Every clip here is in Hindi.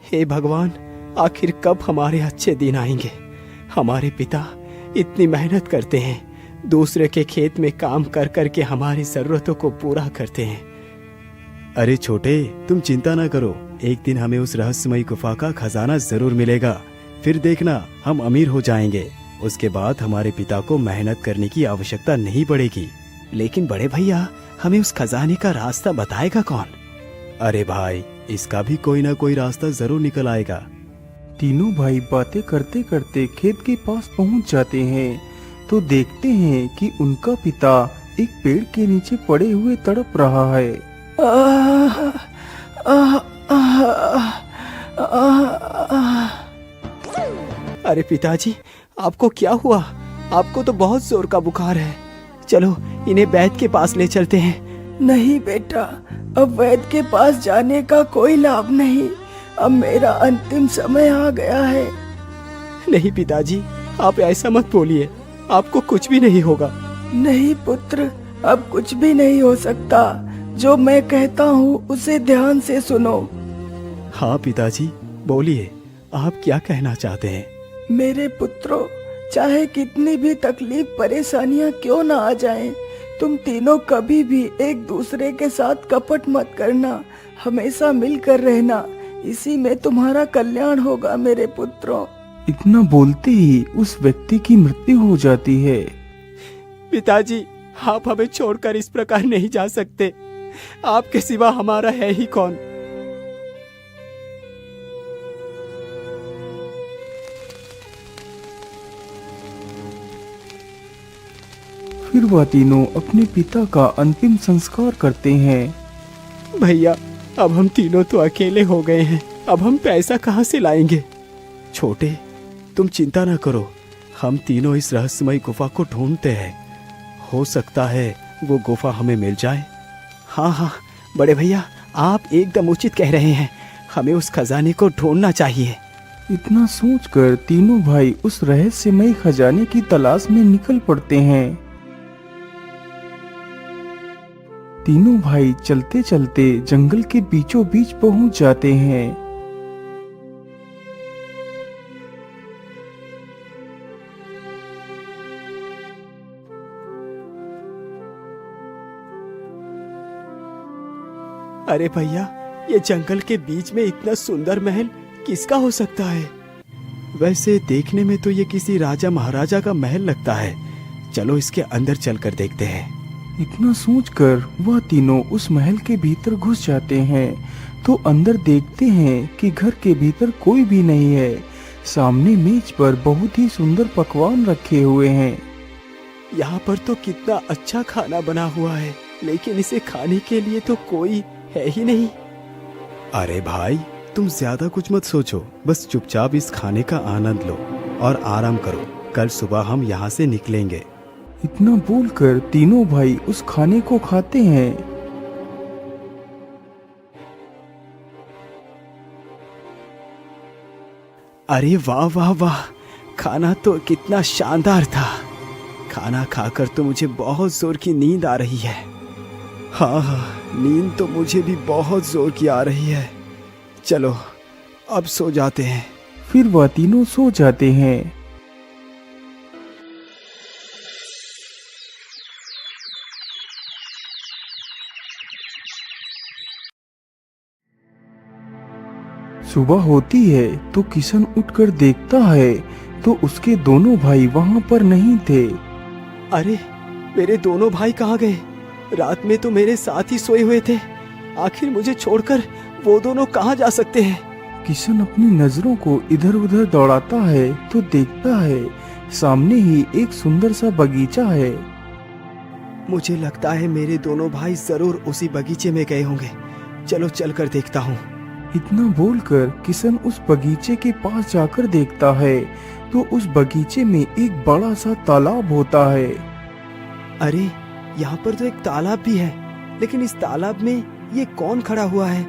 हे भगवान, आखिर कब हमारे अच्छे दिन आएंगे। हमारे पिता इतनी मेहनत करते हैं, दूसरे के खेत में काम कर कर के हमारी जरूरतों को पूरा करते हैं। अरे छोटे, तुम चिंता ना करो, एक दिन हमें उस रहस्यमयी गुफा का खजाना जरूर मिलेगा। फिर देखना, हम अमीर हो जाएंगे। उसके बाद हमारे पिता को मेहनत करने की आवश्यकता नहीं पड़ेगी। लेकिन बड़े भैया, हमें उस खजाने का रास्ता बताएगा कौन? अरे भाई, इसका भी कोई ना कोई रास्ता जरूर निकल आएगा। तीनों भाई बातें करते करते खेत के पास पहुंच जाते हैं तो देखते हैं कि उनका पिता एक पेड़ के नीचे पड़े हुए तड़प रहा है। अरे पिताजी, आपको क्या हुआ? आपको तो बहुत जोर का बुखार है। चलो इन्हें वैद्य के पास ले चलते हैं। नहीं बेटा, अब वैद्य के पास जाने का कोई लाभ नहीं। अब मेरा अंतिम समय आ गया है। नहीं पिताजी, आप ऐसा मत बोलिए, आपको कुछ भी नहीं होगा। नहीं पुत्र, अब कुछ भी नहीं हो सकता। जो मैं कहता हूँ उसे ध्यान से सुनो। हाँ पिताजी, बोलिए, आप क्या कहना चाहते हैं? मेरे पुत्रों, चाहे कितनी भी तकलीफ परेशानियां क्यों ना आ जाएं, तुम तीनों कभी भी एक दूसरे के साथ कपट मत करना। हमेशा मिलकर रहना, इसी में तुम्हारा कल्याण होगा मेरे पुत्रों। इतना बोलते ही उस व्यक्ति की मृत्यु हो जाती है। पिताजी, आप हमें छोड़कर इस प्रकार नहीं जा सकते। आपके सिवा हमारा है ही कौन? फिर वह तीनों अपने पिता का अंतिम संस्कार करते हैं। भैया, अब हम तीनों तो अकेले हो गए हैं। अब हम पैसा कहाँ से लाएंगे? छोटे, तुम चिंता ना करो, हम तीनों इस रहस्यमयी गुफा को ढूंढते हैं। हो सकता है वो गुफा हमें मिल जाए। हाँ हाँ बड़े भैया, आप एकदम उचित कह रहे हैं। हमें उस खजाने को ढूंढना चाहिए। इतना सोचकर तीनों भाई उस रहस्यमयी खजाने की तलाश में निकल पड़ते हैं। तीनों भाई चलते चलते जंगल के बीचों बीच पहुंच जाते हैं। अरे भैया, ये जंगल के बीच में इतना सुंदर महल किसका हो सकता है? वैसे देखने में तो ये किसी राजा महाराजा का महल लगता है। चलो इसके अंदर चलकर देखते हैं। इतना सोचकर वह तीनों उस महल के भीतर घुस जाते हैं तो अंदर देखते हैं कि घर के भीतर कोई भी नहीं है। सामने मेज पर बहुत ही सुंदर पकवान रखे हुए हैं। यहाँ पर तो कितना अच्छा खाना बना हुआ है, लेकिन इसे खाने के लिए तो कोई है ही नहीं। अरे भाई, तुम ज्यादा कुछ मत सोचो, बस चुपचाप इस खाने का आनंद लो और आराम करो। कल सुबह हम यहाँ से निकलेंगे। इतना बोलकर तीनों भाई उस खाने को खाते हैं। अरे वाह वाह वाह, खाना तो कितना शानदार था। खाना खाकर तो मुझे बहुत जोर की नींद आ रही है। हाँ हाँ, नींद तो मुझे भी बहुत जोर की आ रही है। चलो अब सो जाते हैं। फिर वह तीनों सो जाते हैं। सुबह होती है तो किशन उठकर देखता है तो उसके दोनों भाई वहां पर नहीं थे। अरे, मेरे दोनों भाई कहाँ गए? रात में तो मेरे साथ ही सोए हुए थे। आखिर मुझे छोड़कर वो दोनों कहाँ जा सकते हैं? किशन अपनी नजरों को इधर उधर दौड़ाता है तो देखता है सामने ही एक सुंदर सा बगीचा है। मुझे लगता है मेरे दोनों भाई जरूर उसी बगीचे में गए होंगे। चलो चलकर देखता हूँ। इतना बोलकर किशन उस बगीचे के पास जाकर देखता है तो उस बगीचे में एक बड़ा सा तालाब होता है। अरे, यहाँ पर तो एक तालाब भी है, लेकिन इस तालाब में ये कौन खड़ा हुआ है?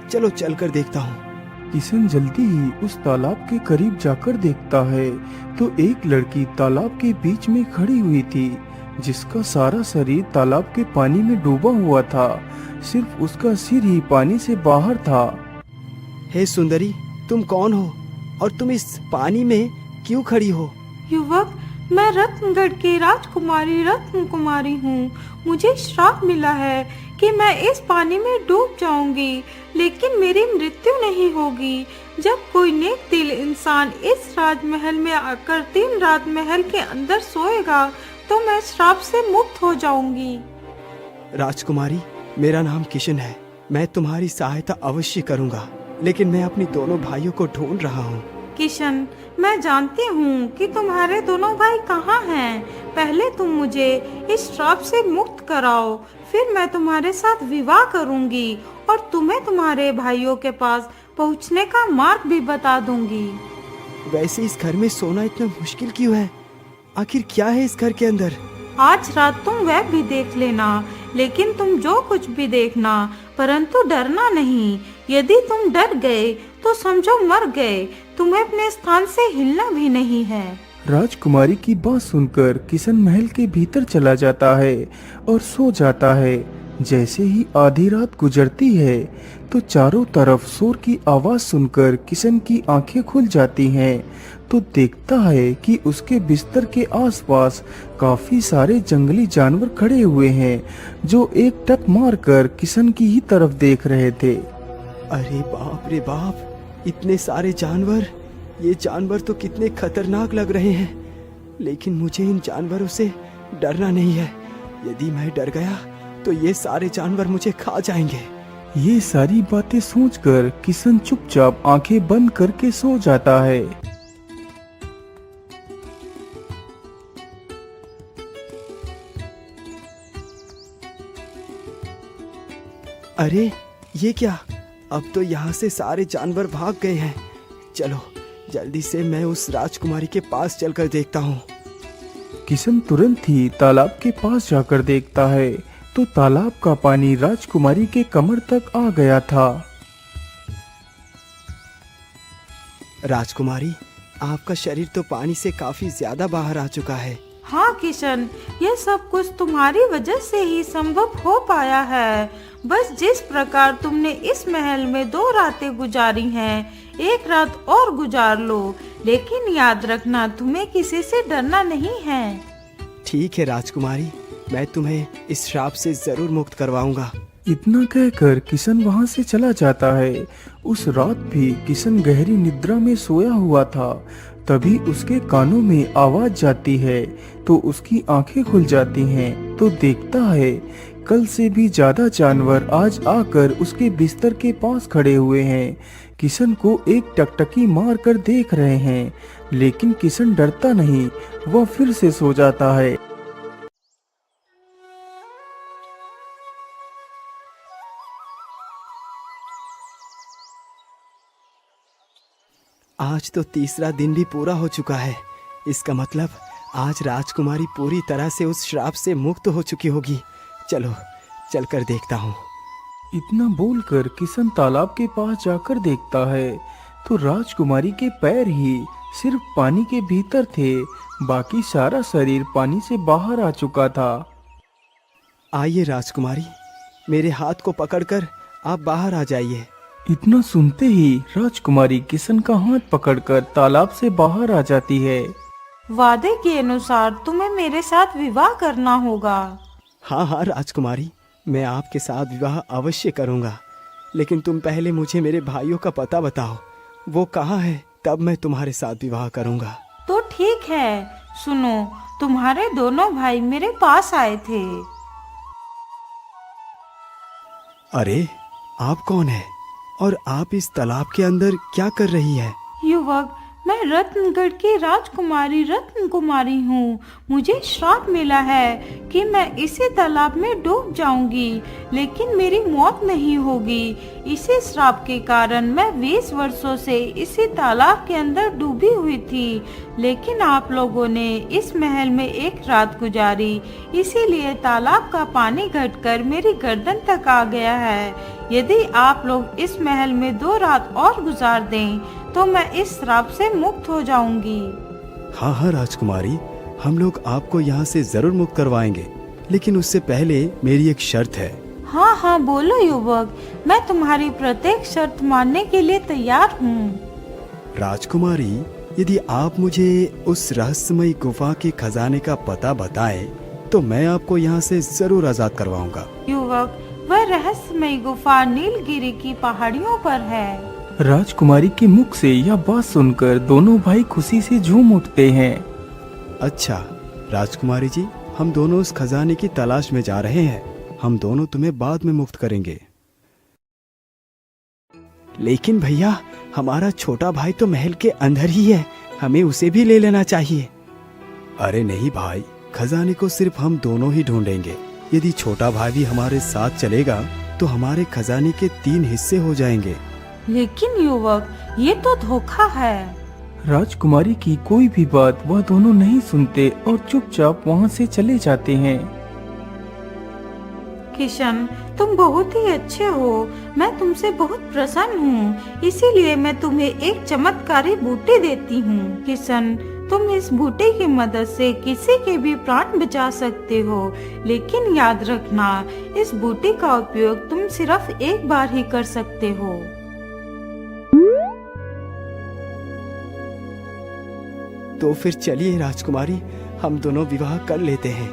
चलो चलकर देखता हूँ। किशन जल्दी ही उस तालाब के करीब जाकर देखता है तो एक लड़की तालाब के बीच में खड़ी हुई थी, जिसका सारा शरीर तालाब के पानी में डूबा हुआ था। सिर्फ उसका सिर ही पानी से बाहर था। हे सुंदरी, तुम कौन हो और तुम इस पानी में क्यों खड़ी हो? युवक, मैं रत्नगढ़ की राजकुमारी रत्न कुमारी हूँ। मुझे श्राप मिला है कि मैं इस पानी में डूब जाऊंगी, लेकिन मेरी मृत्यु नहीं होगी। जब कोई नेक दिल इंसान इस राजमहल में आकर दिन रात महल के अंदर सोएगा तो मैं श्राप से मुक्त हो जाऊंगी। राजकुमारी, मेरा नाम किशन है। मैं तुम्हारी सहायता अवश्य करूंगा, लेकिन मैं अपनी दोनों भाइयों को ढूंढ रहा हूँ। किशन, मैं जानती हूँ कि तुम्हारे दोनों भाई कहाँ हैं। पहले तुम मुझे इस श्राप से मुक्त कराओ, फिर मैं तुम्हारे साथ विवाह करूँगी और तुम्हें तुम्हारे भाइयों के पास पहुँचने का मार्ग भी बता दूंगी। वैसे इस घर में सोना इतना मुश्किल क्यों है? आखिर क्या है इस घर के अंदर? आज रात तुम वह भी देख लेना, लेकिन तुम जो कुछ भी देखना, परंतु डरना नहीं। यदि तुम डर गए तो समझो मर गए। तुम्हें अपने स्थान से हिलना भी नहीं है। राजकुमारी की बात सुनकर किशन महल के भीतर चला जाता है और सो जाता है। जैसे ही आधी रात गुजरती है तो चारों तरफ शोर की आवाज सुनकर किशन की आंखें खुल जाती हैं। तो देखता है कि उसके बिस्तर के आसपास काफी सारे जंगली जानवर खड़े हुए हैं, जो एक टक मारकर किशन की ही तरफ देख रहे थे। अरे बाप रे बाप, इतने सारे जानवर! ये जानवर तो कितने खतरनाक लग रहे हैं, लेकिन मुझे इन जानवरों से डरना नहीं है। यदि मैं डर गया तो ये सारे जानवर मुझे खा जाएंगे। ये सारी बातें सोचकर किशन चुपचाप आंखें बंद करके सो जाता है। अरे ये क्या? अब तो यहाँ से सारे जानवर भाग गए हैं। चलो जल्दी से मैं उस राजकुमारी के पास चलकर देखता हूँ। किशन तुरंत ही तालाब के पास जाकर देखता है तो तालाब का पानी राजकुमारी के कमर तक आ गया था। राजकुमारी, आपका शरीर तो पानी से काफी ज्यादा बाहर आ चुका है। हाँ किशन, यह सब कुछ तुम्हारी वजह से ही संभव हो पाया है। बस जिस प्रकार तुमने इस महल में 2 रातें गुजारी हैं, एक रात और गुजार लो, लेकिन याद रखना तुम्हें किसी से डरना नहीं है। ठीक है राजकुमारी, मैं तुम्हें इस श्राप से जरूर मुक्त करवाऊंगा। इतना कहकर किशन वहाँ से चला जाता है। उस रात भी किशन गहरी निद्रा में सोया हुआ था। तभी उसके कानों में आवाज जाती है तो उसकी आंखें खुल जाती हैं। तो देखता है कल से भी ज्यादा जानवर आज आकर उसके बिस्तर के पास खड़े हुए हैं। किशन को एक टकटकी मार कर देख रहे हैं, लेकिन किशन डरता नहीं, वह फिर से सो जाता है। आज तो तीसरा दिन भी पूरा हो चुका है। इसका मतलब आज राजकुमारी पूरी तरह से उस श्राप से मुक्त हो चुकी होगी। चलो चलकर देखता हूँ। इतना बोलकर किशन तालाब के पास जाकर देखता है तो राजकुमारी के पैर ही सिर्फ पानी के भीतर थे, बाकी सारा शरीर पानी से बाहर आ चुका था। आइए राजकुमारी, मेरे हाथ को पकड़कर आप बाहर आ जाइए। इतना सुनते ही राजकुमारी किशन का हाथ पकड़कर तालाब से बाहर आ जाती है। वादे के अनुसार तुम्हें मेरे साथ विवाह करना होगा। हाँ हाँ राजकुमारी, मैं आपके साथ विवाह अवश्य करूँगा, लेकिन तुम पहले मुझे मेरे भाइयों का पता बताओ, वो कहाँ है, तब मैं तुम्हारे साथ विवाह करूँगा। तो ठीक है, सुनो, तुम्हारे दोनों भाई मेरे पास आए थे। अरे आप कौन है और आप इस तालाब के अंदर क्या कर रही है? युवक, मैं रत्नगढ़ की राजकुमारी रत्न कुमारी हूँ। मुझे श्राप मिला है कि मैं इसी तालाब में डूब जाऊंगी, लेकिन मेरी मौत नहीं होगी। इसी श्राप के कारण मैं 20 वर्षों से इसी तालाब के अंदर डूबी हुई थी, लेकिन आप लोगों ने इस महल में एक रात गुजारी, इसीलिए तालाब का पानी घटकर मेरी गर्दन तक आ गया है। यदि आप लोग इस महल में 2 रात और गुजार दें तो मैं इस श्राप से मुक्त हो जाऊंगी। हाँ हाँ राजकुमारी, हम लोग आपको यहाँ से जरूर मुक्त करवाएंगे, लेकिन उससे पहले मेरी एक शर्त है। हाँ हाँ बोलो युवक, मैं तुम्हारी प्रत्येक शर्त मानने के लिए तैयार हूँ। राजकुमारी, यदि आप मुझे उस रहस्यमयी गुफा के खजाने का पता बताएं, तो मैं आपको यहाँ से जरूर आजाद करवाऊंगा। युवक, वह रहस्यमय गुफा नीलगिरी की पहाड़ियों पर है। राजकुमारी के मुख से यह बात सुनकर दोनों भाई खुशी से झूम उठते हैं। अच्छा राजकुमारी जी, हम दोनों उस खजाने की तलाश में जा रहे हैं। हम दोनों तुम्हें बाद में मुक्त करेंगे। लेकिन भैया, हमारा छोटा भाई तो महल के अंदर ही है, हमें उसे भी ले लेना चाहिए। अरे नहीं भाई, खजाने को सिर्फ हम दोनों ही ढूंढेंगे। यदि छोटा भाई भी हमारे साथ चलेगा तो हमारे खजाने के 3 हिस्से हो जाएंगे। लेकिन युवक, ये तो धोखा है। राजकुमारी की कोई भी बात वह दोनों नहीं सुनते और चुपचाप वहाँ से चले जाते हैं। किशन, तुम बहुत ही अच्छे हो। मैं तुमसे बहुत प्रसन्न हूँ, इसीलिए मैं तुम्हें एक चमत्कारी बूटी देती हूँ। किशन, तुम इस बूटे की मदद से किसी के भी प्राण बचा सकते हो, लेकिन याद रखना, इस बूटे का उपयोग तुम सिर्फ एक बार ही कर सकते हो। तो फिर चलिए राजकुमारी, हम दोनों विवाह कर लेते हैं।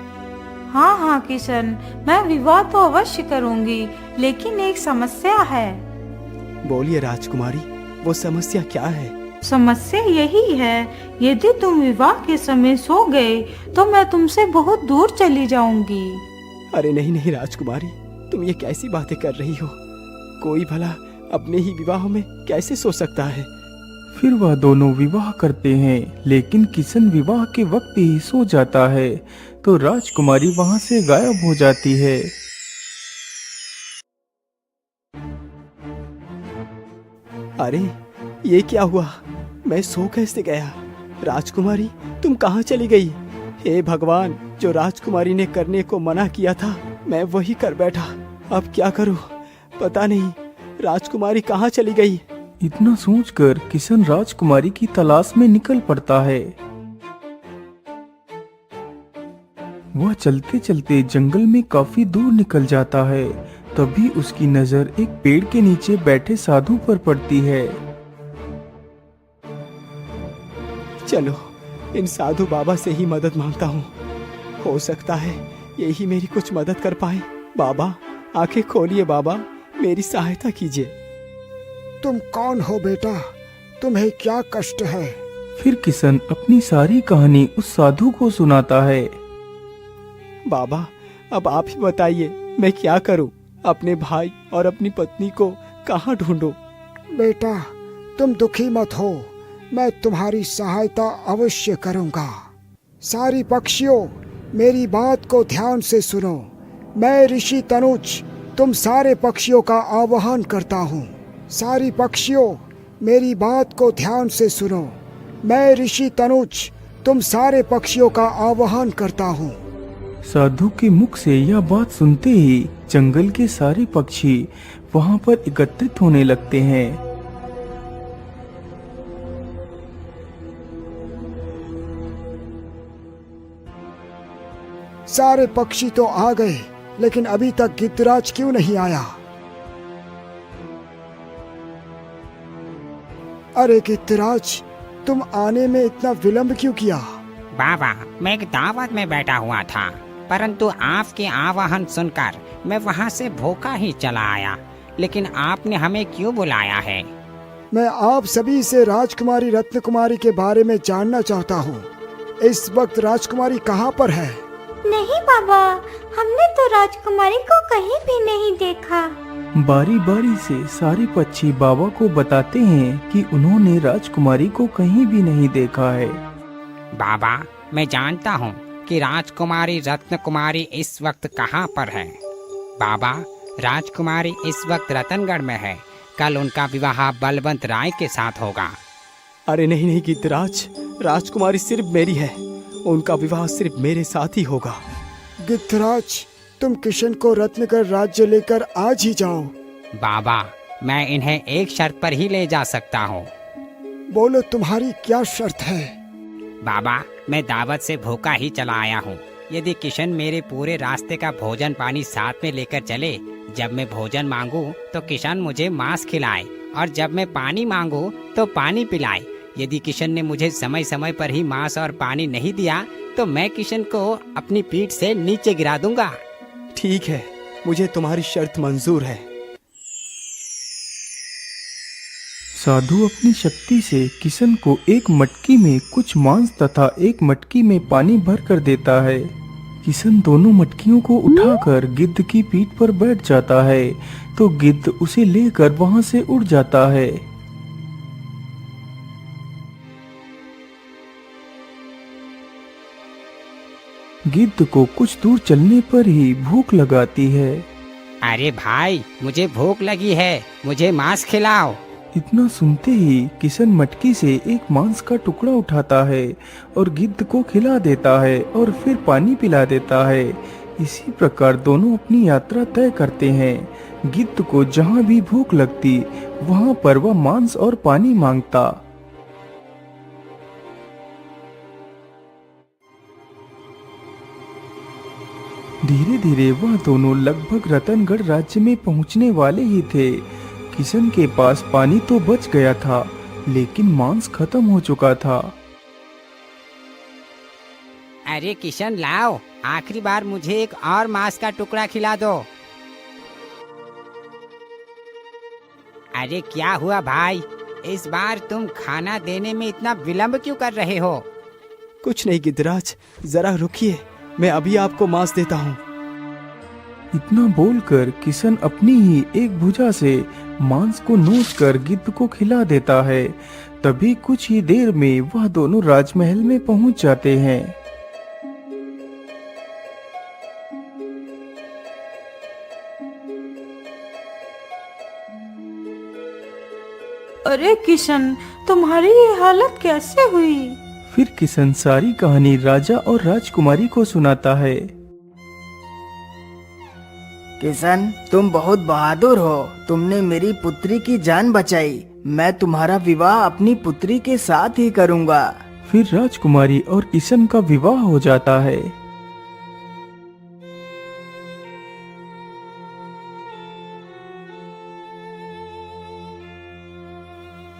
हाँ हाँ किशन, मैं विवाह तो अवश्य करूँगी, लेकिन एक समस्या है। बोलिए राजकुमारी, वो समस्या क्या है? समस्या यही है, यदि तुम विवाह के समय सो गए तो मैं तुमसे बहुत दूर चली जाऊंगी। अरे नहीं नहीं राजकुमारी, तुम ये कैसी बातें कर रही हो? कोई भला अपने ही विवाह में कैसे सो सकता है? फिर वह दोनों विवाह करते हैं, लेकिन किशन विवाह के वक्त ही सो जाता है तो राजकुमारी वहाँ से गायब हो जाती है। अरे ये क्या हुआ? मैं सो कैसे गया? राजकुमारी, तुम कहाँ चली गई? हे भगवान, जो राजकुमारी ने करने को मना किया था मैं वही कर बैठा। अब क्या करूं? पता नहीं राजकुमारी कहाँ चली गई। इतना सोचकर किशन राजकुमारी की तलाश में निकल पड़ता है। वह चलते चलते जंगल में काफी दूर निकल जाता है। तभी उसकी नजर एक पेड़ के नीचे बैठे साधु पर पड़ती है। चलो इन साधु बाबा से ही मदद मांगता हूँ, हो सकता है यही मेरी कुछ मदद कर पाए। बाबा, आंखें खोलिए बाबा, मेरी सहायता कीजिए। तुम कौन हो बेटा? तुम्हें क्या कष्ट है? फिर किशन अपनी सारी कहानी उस साधु को सुनाता है। बाबा, अब आप ही बताइए, मैं क्या करूं? अपने भाई और अपनी पत्नी को कहाँ ढूंढूं? बेटा, तुम दुखी मत हो, मैं तुम्हारी सहायता अवश्य करूंगा। सारी पक्षियों, मेरी बात को ध्यान से सुनो। मैं ऋषि तनुज तुम सारे पक्षियों का आह्वान करता हूँ। सारी पक्षियों, मेरी बात को ध्यान से सुनो। मैं ऋषि तनुज तुम सारे पक्षियों का आह्वान करता हूँ। साधु के मुख से यह बात सुनते ही जंगल के सारे पक्षी वहाँ पर एकत्रित होने लगते हैं। सारे पक्षी तो आ गए, लेकिन अभी तक गिद्धराज क्यों नहीं आया? अरे गिद्धराज, तुम आने में इतना विलंब क्यों किया? बाबा, मैं एक दावत में बैठा हुआ था, परंतु आपके आह्वान सुनकर मैं वहाँ से भूखा ही चला आया। लेकिन आपने हमें क्यों बुलाया है? मैं आप सभी से राजकुमारी रत्नकुमारी के बारे में जानना चाहता हूँ। इस वक्त राजकुमारी कहाँ पर है? नहीं बाबा, हमने तो राजकुमारी को कहीं भी नहीं देखा। बारी बारी से सारे पक्षी बाबा को बताते हैं कि उन्होंने राजकुमारी को कहीं भी नहीं देखा है। बाबा, मैं जानता हूँ कि राजकुमारी रत्नकुमारी इस वक्त कहाँ पर है। बाबा, राजकुमारी इस वक्त रतनगढ़ में है। कल उनका विवाह बलवंत राय के साथ होगा। अरे नहीं नहीं गिद्धराज, राजकुमारी सिर्फ मेरी है, उनका विवाह सिर्फ मेरे साथ ही होगा। गिद्धराज, तुम किशन को रत्नगढ़ राज्य लेकर आज ही जाओ। बाबा, मैं इन्हें एक शर्त पर ही ले जा सकता हूँ। बोलो, तुम्हारी क्या शर्त है? बाबा, मैं दावत से भूखा ही चला आया हूँ। यदि किशन मेरे पूरे रास्ते का भोजन पानी साथ में लेकर चले, जब मैं भोजन मांगू तो किशन मुझे मांस खिलाए, और जब मैं पानी मांगू तो पानी पिलाए। यदि किशन ने मुझे समय समय पर ही मांस और पानी नहीं दिया तो मैं किशन को अपनी पीठ से नीचे गिरा दूंगा। ठीक है, मुझे तुम्हारी शर्त मंजूर है। साधु अपनी शक्ति से किशन को एक मटकी में कुछ मांस तथा एक मटकी में पानी भर कर देता है। किशन दोनों मटकियों को उठाकर गिद्ध की पीठ पर बैठ जाता है तो गिद्ध उसे लेकर वहां से उड़ जाता है। गिद्ध को कुछ दूर चलने पर ही भूख लगाती है। अरे भाई, मुझे भूख लगी है, मुझे मांस खिलाओ। इतना सुनते ही किशन मटकी से एक मांस का टुकड़ा उठाता है और गिद्ध को खिला देता है और फिर पानी पिला देता है। इसी प्रकार दोनों अपनी यात्रा तय करते हैं। गिद्ध को जहाँ भी भूख लगती वहाँ पर वह मांस और पानी मांगता। धीरे धीरे वह दोनों लगभग रतनगढ़ राज्य में पहुँचने वाले ही थे। किशन के पास पानी तो बच गया था लेकिन मांस खत्म हो चुका था। अरे किशन लाओ, आखिरी बार मुझे एक और मांस का टुकड़ा खिला दो। अरे क्या हुआ भाई, इस बार तुम खाना देने में इतना विलंब क्यों कर रहे हो? कुछ नहीं गिद्धराज, जरा रुकिए, मैं अभी आपको मांस देता हूँ। इतना बोलकर किशन अपनी ही एक भुजा से मांस को नोचकर गिद्ध को खिला देता है। तभी कुछ ही देर में वह दोनों राजमहल में पहुंच जाते हैं। अरे किशन, तुम्हारी ये हालत कैसे हुई? फिर किशन सारी कहानी राजा और राजकुमारी को सुनाता है। किशन, तुम बहुत बहादुर हो। तुमने मेरी पुत्री की जान बचाई। मैं तुम्हारा विवाह अपनी पुत्री के साथ ही करूंगा। फिर राजकुमारी और किशन का विवाह हो जाता है।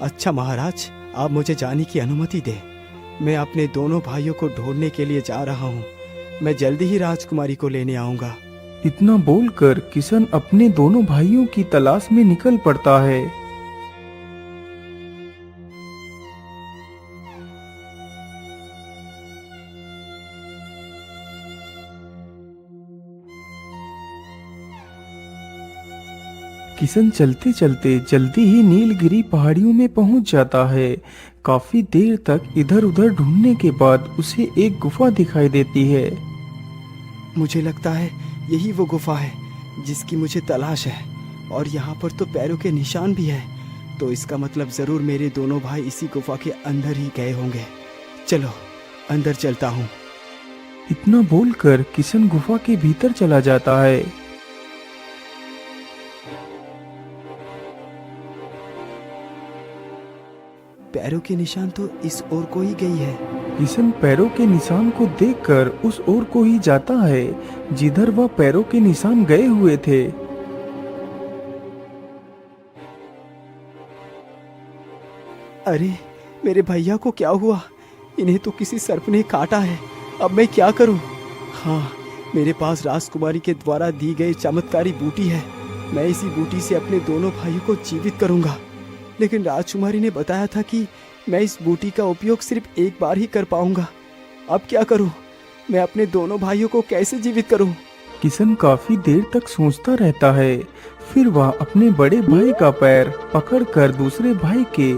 अच्छा महाराज, आप मुझे जाने की अनुमति दें। मैं अपने दोनों भाइयों को ढूंढने के लिए जा रहा हूँ। मैं जल्दी ही राजकुमारी को लेने आऊंगा। इतना बोलकर किशन अपने दोनों भाइयों की तलाश में निकल पड़ता है। किशन चलते चलते जल्दी ही नीलगिरी पहाड़ियों में पहुंच जाता है। काफी देर तक इधर उधर ढूंढने के बाद उसे एक गुफा दिखाई देती है। मुझे लगता है यही वो गुफा है जिसकी मुझे तलाश है, और यहाँ पर तो पैरों के निशान भी है। तो इसका मतलब जरूर मेरे दोनों भाई इसी गुफा के अंदर ही गए होंगे। चलो अंदर चलता हूँ। इतना बोलकर किशन गुफा के भीतर चला जाता है। पैरों के निशान तो इस ओर को ही गई है। किशन पैरों के निशान को देखकर उस ओर को ही जाता है जिधर वह पैरों के निशान गए हुए थे। अरे मेरे भैया को क्या हुआ? इन्हें तो किसी सर्प ने काटा है। अब मैं क्या करूं? हाँ, मेरे पास राजकुमारी के द्वारा दी गई चमत्कारी बूटी है। मैं इसी बूटी से अपने दोनों भाइयों को जीवित करूंगा। लेकिन राजकुमारी ने बताया था कि मैं इस बूटी का उपयोग सिर्फ एक बार ही कर पाऊंगा। अब क्या करूं? मैं अपने दोनों भाइयों को कैसे जीवित करूं? किशन काफी देर तक सोचता रहता है। फिर वह अपने बड़े भाई का पैर पकड़कर दूसरे भाई के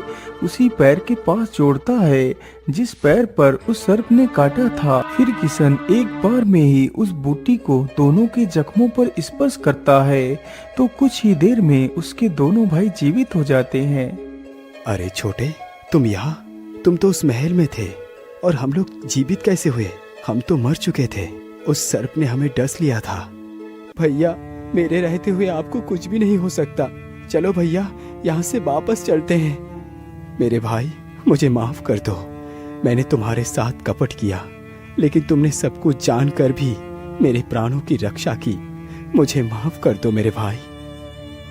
उसी पैर के पास जोड़ता है जिस पैर पर उस सर्प ने काटा था। फिर किशन एक बार में ही उस बूटी को दोनों के जख्मों पर स्पर्श करता है तो कुछ ही देर में उसके दोनों भाई जीवित हो जाते हैं। अरे छोटे, तुम यहाँ? तुम तो उस महल में थे, और हम लोग जीवित कैसे हुए? हम तो मर चुके थे। उस सर्प ने हमें डस लिया था। भैया, मेरे रहते हुए आपको कुछ भी नहीं हो सकता। चलो भैया, यहाँ से वापस चलते हैं। मेरे भाई, मुझे माफ कर दो। मैंने तुम्हारे साथ कपट किया, लेकिन तुमने सब कुछ जानकर भी मेरे प्राणों की रक्षा की। मुझे माफ कर दो मेरे भाई।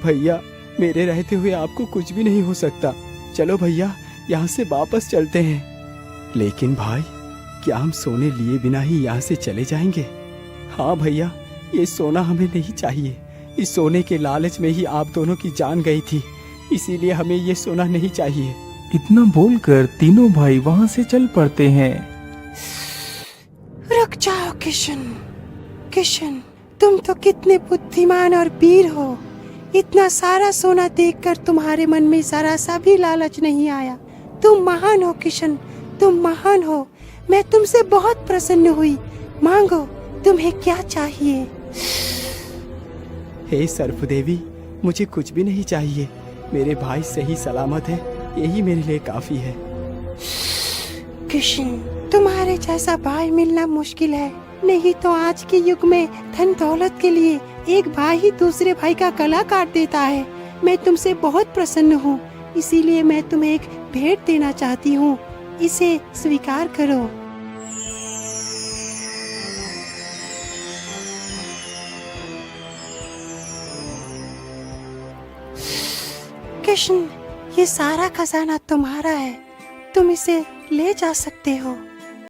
भैया, मेरे रहते हुए आपको कुछ भी नहीं हो सकता। चलो भैया, यहाँ से वापस चलते हैं। लेकिन भाई, क्या हम सोने लिए बिना ही यहाँ से चले जाएंगे? हाँ भैया, ये सोना हमें नहीं चाहिए। इस सोने के लालच में ही आप दोनों की जान गई थी, इसीलिए हमें ये सोना नहीं चाहिए। इतना बोलकर तीनों भाई वहाँ से चल पड़ते हैं। रुक जाओ किशन। किशन, तुम तो कितने बुद्धिमान और वीर हो। इतना सारा सोना देखकर तुम्हारे मन में जरा सा भी लालच नहीं आया। तुम महान हो किशन, तुम महान हो। मैं तुमसे बहुत प्रसन्न हुई। मांगो, तुम्हें क्या चाहिए? हे सर्प देवी, मुझे कुछ भी नहीं चाहिए। मेरे भाई सही सलामत है, यही मेरे लिए काफी है। किशन, तुम्हारे जैसा भाई मिलना मुश्किल है। नहीं तो आज के युग में धन दौलत के लिए एक भाई ही दूसरे भाई का गला काट देता है। मैं तुमसे बहुत प्रसन्न हूँ, इसीलिए मैं तुम्हें एक भेंट देना चाहती हूँ। इसे स्वीकार करो। किशन, ये सारा खजाना तुम्हारा है। तुम इसे ले जा सकते हो।